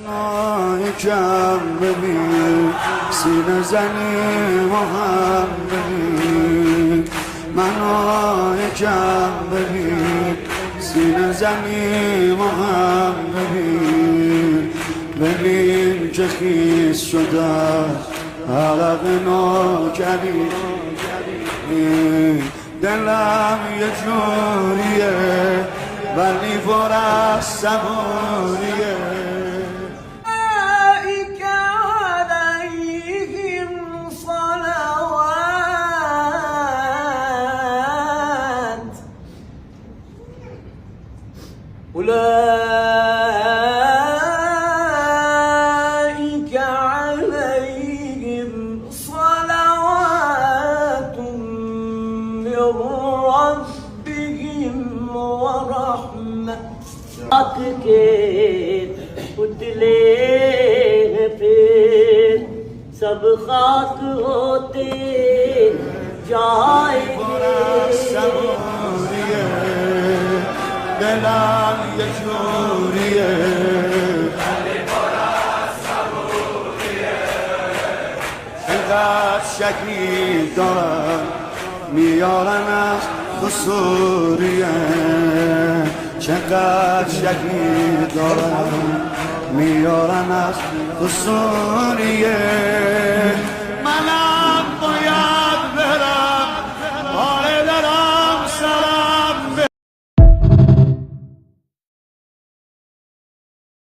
منو یکم ببین سینه زنی مهم ببین منو یکم ببین سینه زنی مهم ببین ببین که خیس شده عرق نوکری دلم یه جوریه ولی پر از صبوریه أولئك عليهم صلوات من ربهم ورحمة के पुतले फिर सब खाक होते जाएंगे دلم یه جوریه اینقدر شکلی دارم میارن از تو سوریه چقدر شکلی دارم میارن از تو سوریه